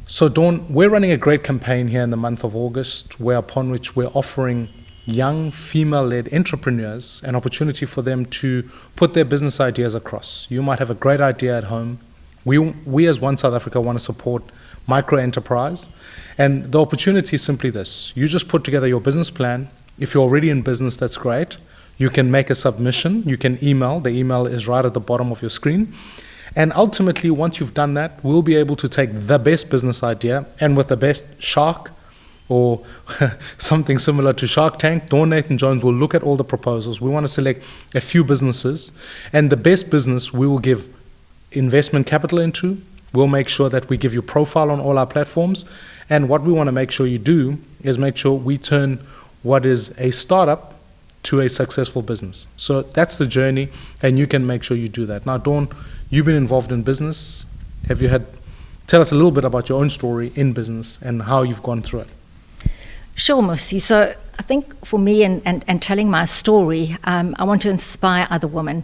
So Dawn, we're running a great campaign here in the month of August, upon which we're offering young female-led entrepreneurs an opportunity for them to put their business ideas across. You might have a great idea at home. We as One South Africa want to support micro-enterprise, and the opportunity is simply this. You just put together your business plan. If you're already in business, that's great. You can make a submission. You can email. The email is right at the bottom of your screen. And ultimately, once you've done that, we'll be able to take the best business idea, and with the best shark or something similar to Shark Tank, Dawn Nathan-Jones will look at all the proposals. We want to select a few businesses, and the best business we will give investment capital into. We'll make sure that we give you profile on all our platforms. And what we want to make sure you do is make sure we turn what is a startup to a successful business. So that's the journey, and you can make sure you do that. Now, Dawn, you've been involved in business. Tell us a little bit about your own story in business and how you've gone through it. Sure, Musi. So I think for me, and telling my story, I want to inspire other women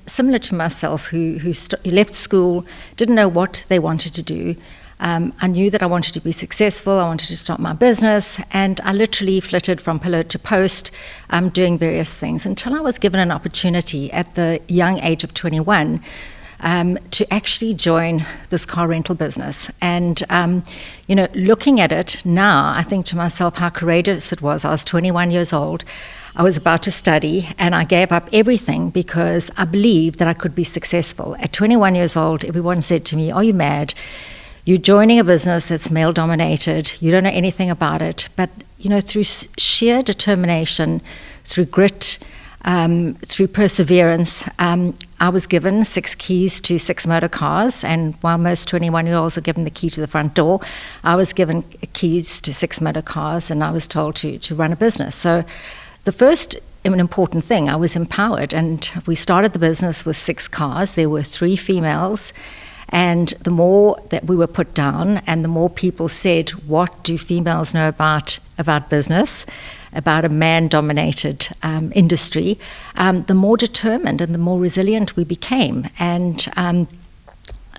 similar to myself who left school, didn't know what they wanted to do. I knew that I wanted to be successful. I wanted to start my business, and I literally flitted from pillar to post, doing various things until I was given an opportunity at the young age of 21 to actually join this car rental business. And, looking at it now, I think to myself how courageous it was. I was 21 years old. I was about to study, and I gave up everything because I believed that I could be successful. At 21 years old, everyone said to me, "Are you mad? You're joining a business that's male-dominated. You don't know anything about it." But, through sheer determination, through grit, through perseverance, I was given 6 keys to 6 motor cars, and while most 21-year-olds are given the key to the front door, I was given keys to 6 motor cars, and I was told to run a business. So the first important thing, I was empowered, and we started the business with 6 cars. There were 3 females, and the more that we were put down and the more people said, "What do females know about business, about a man-dominated industry," the more determined and the more resilient we became. And I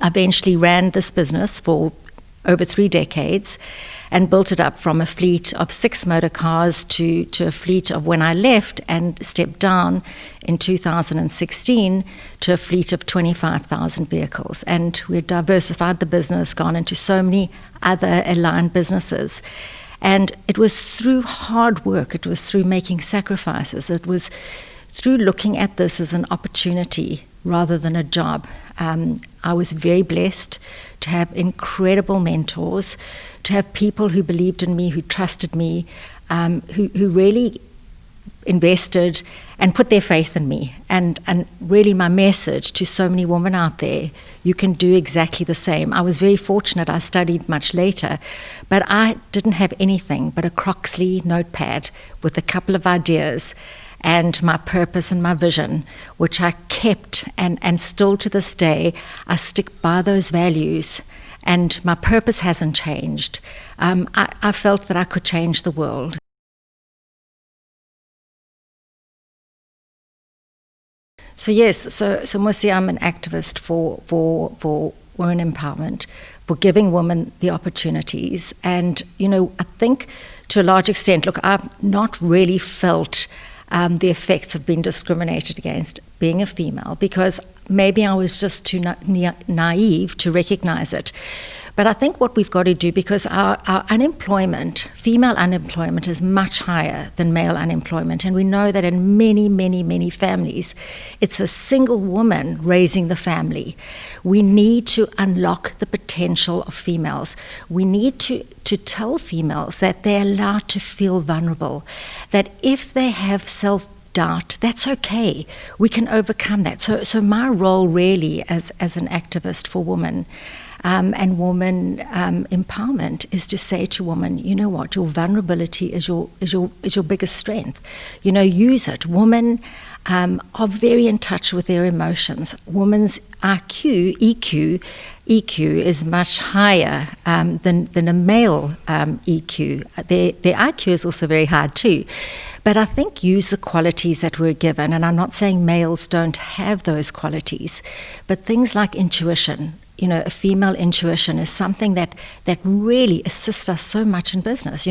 eventually ran this business for over 3 decades and built it up from a fleet of 6 motor cars to a fleet of, when I left and stepped down in 2016, to a fleet of 25,000 vehicles. And we diversified the business, gone into so many other aligned businesses. And it was through hard work, it was through making sacrifices, it was through looking at this as an opportunity rather than a job. I was very blessed to have incredible mentors, to have people who believed in me, who trusted me, who really invested and put their faith in me. And really my message to so many women out there, you can do exactly the same. I was very fortunate. I studied much later, but I didn't have anything but a Croxley notepad with a couple of ideas and my purpose and my vision, which I kept, and still to this day, I stick by those values, and my purpose hasn't changed. I felt that I could change the world. So yes, so Musi, I'm an activist for women empowerment, for giving women the opportunities. And, I think to a large extent, look, I've not really felt the effects of being discriminated against being a female, because maybe I was just too naive to recognize it. But I think what we've got to do, because our unemployment, female unemployment, is much higher than male unemployment, and we know that in many, many, many families, it's a single woman raising the family. We need to unlock the potential of females. We need to tell females that they're allowed to feel vulnerable, that if they have self-doubt, that's okay. We can overcome that. So my role really as an activist for women and woman empowerment is to say to women, you know what, your vulnerability is your biggest strength. Use it. Women are very in touch with their emotions. Women's EQ is much higher than a male EQ. Their IQ is also very high too. But I think use the qualities that we're given, and I'm not saying males don't have those qualities, but things like intuition. a female intuition is something that really assists us so much in business.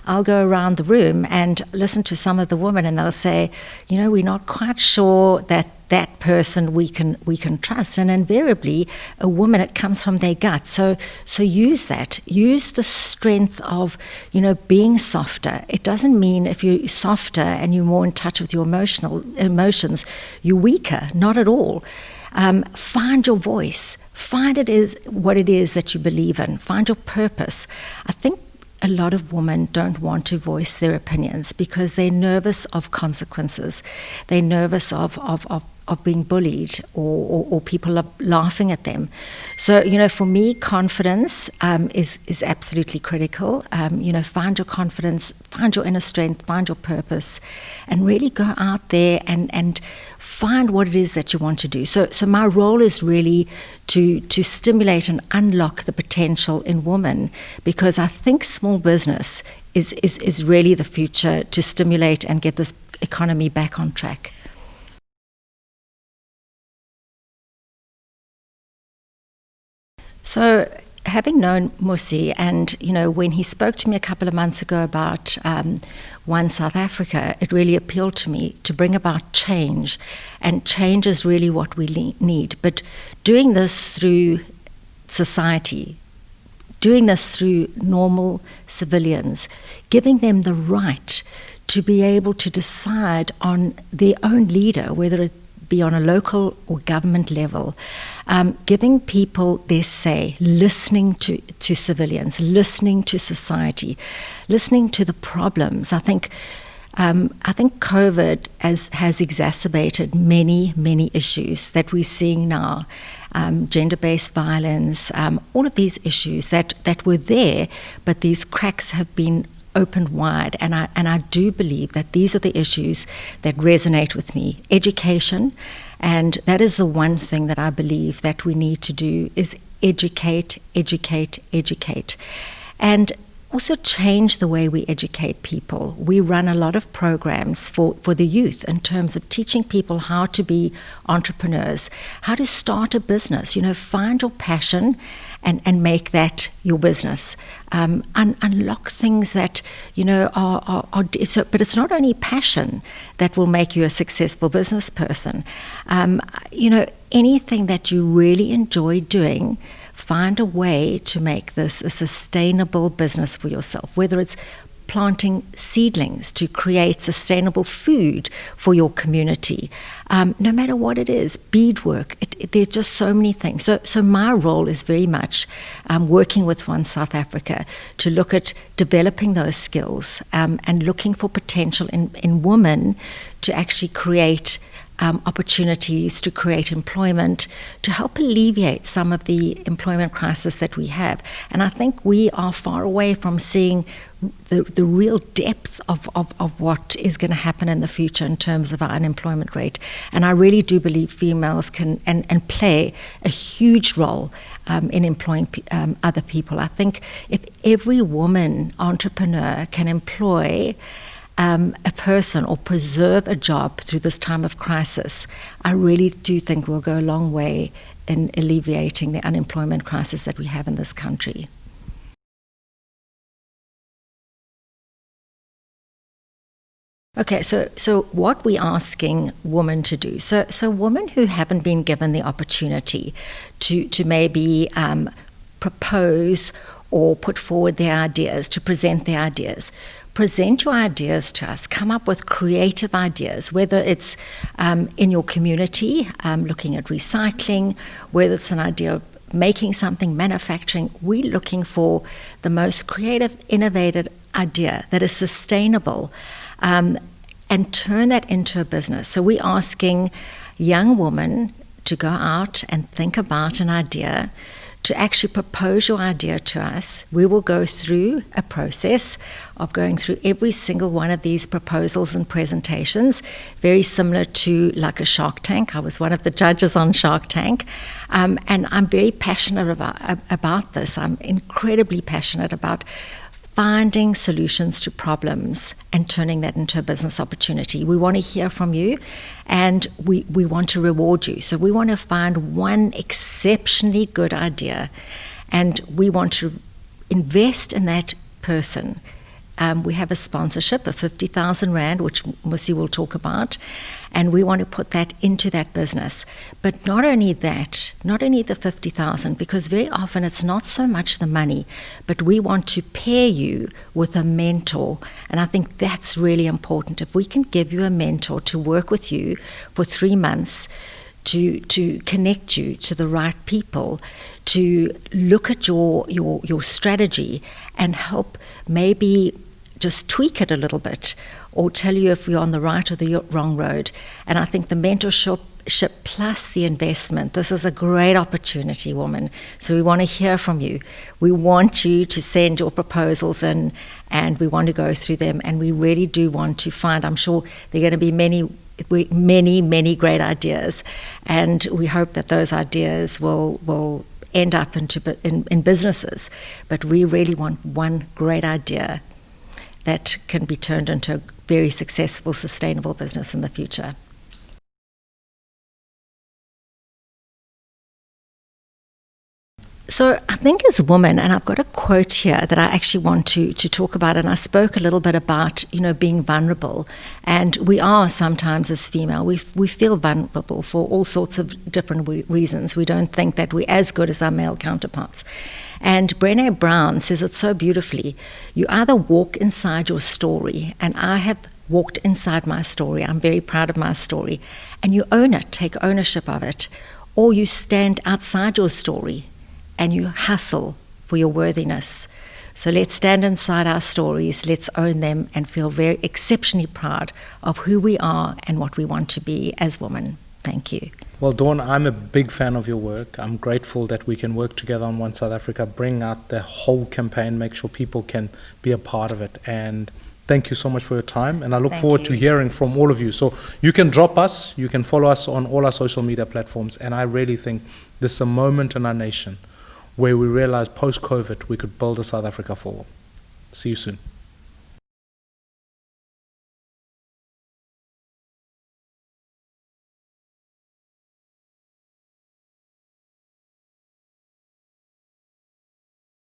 I'll go around the room and listen to some of the women, and they'll say, we're not quite sure that person we can trust, and invariably a woman, it comes from their gut. So use that. Use the strength of being softer. It doesn't mean if you're softer and you're more in touch with your emotions, you're weaker. Not at all. Find your voice. Find what it is that you believe in. Find your purpose. I think a lot of women don't want to voice their opinions because they're nervous of consequences. They're nervous of being bullied or people are laughing at them. So, for me, confidence is absolutely critical. Find your confidence, find your inner strength, find your purpose, and really go out there and find what it is that you want to do. So my role is really to stimulate and unlock the potential in women, because I think small business is really the future to stimulate and get this economy back on track. So, having known Musi, and when he spoke to me a couple of months ago about One South Africa, it really appealed to me to bring about change, and change is really what we need. But doing this through society, doing this through normal civilians, giving them the right to be able to decide on their own leader, whether it be on a local or government level, giving people their say, listening to civilians, listening to society, listening to the problems. I think COVID has exacerbated many issues that we're seeing now. Gender-based violence, all of these issues that were there, but these cracks have been opened wide, and I do believe that these are the issues that resonate with me. Education, and that is the one thing that I believe that we need to do, is educate, and also change the way we educate people. We run a lot of programs for the youth in terms of teaching people how to be entrepreneurs, how to start a business. Find your passion and make that your business. Unlock things that are so, but it's not only passion that will make you a successful business person. Anything that you really enjoy doing, find a way to make this a sustainable business for yourself, whether it's planting seedlings to create sustainable food for your community. No matter what it is, beadwork, there's just so many things. So my role is very much working with One South Africa to look at developing those skills and looking for potential in women to actually create opportunities, to create employment, to help alleviate some of the employment crisis that we have. And I think we are far away from seeing the real depth of what is going to happen in the future in terms of our unemployment rate. And I really do believe females can and play a huge role in employing other people. I think if every woman entrepreneur can employ a person or preserve a job through this time of crisis, I really do think we'll go a long way in alleviating the unemployment crisis that we have in this country. Okay, so what we're asking women to do, so women who haven't been given the opportunity to maybe propose or put forward their ideas, to present their ideas. Present your ideas to us. Come up with creative ideas, whether it's in your community, looking at recycling, whether it's an idea of making something, manufacturing. We're looking for the most creative, innovative idea that is sustainable, and turn that into a business. So we're asking young women to go out and think about an idea, to actually propose your idea to us. We will go through a process of going through every single one of these proposals and presentations, very similar to like a Shark Tank. I was one of the judges on Shark Tank, and I'm very passionate about this. I'm incredibly passionate about finding solutions to problems and turning that into a business opportunity. We want to hear from you, and we want to reward you. So we want to find one exceptionally good idea, and we want to invest in that person. We have a sponsorship of 50,000 Rand, which Musi will talk about, and we want to put that into that business. But not only that, not only the 50,000, because very often it's not so much the money, but we want to pair you with a mentor, and I think that's really important. If we can give you a mentor to work with you for 3 months, to connect you to the right people, to look at your strategy and help maybe just tweak it a little bit, or tell you if you're on the right or the wrong road. And I think the mentorship plus the investment, this is a great opportunity, woman. So we want to hear from you. We want you to send your proposals in, and we want to go through them, and we really do want to find, I'm sure there are going to be many great ideas, and we hope that those ideas will end up in businesses. But we really want one great idea that can be turned into a very successful, sustainable business in the future. So I think as women, and I've got a quote here that I actually want to talk about, and I spoke a little bit about, being vulnerable, and we are sometimes as female, we feel vulnerable for all sorts of different reasons. We don't think that we're as good as our male counterparts. And Brené Brown says it so beautifully: you either walk inside your story, and I have walked inside my story, I'm very proud of my story, and you own it, take ownership of it, or you stand outside your story and you hustle for your worthiness. So let's stand inside our stories, let's own them, and feel very exceptionally proud of who we are and what we want to be as women. Thank you. Well, Dawn, I'm a big fan of your work. I'm grateful that we can work together on One South Africa, bring out the whole campaign, make sure people can be a part of it. And thank you so much for your time, and I look forward to hearing from all of you. So you can drop us, you can follow us on all our social media platforms, and I really think this is a moment in our nation where we realize post-COVID we could build a South Africa for all. See you soon.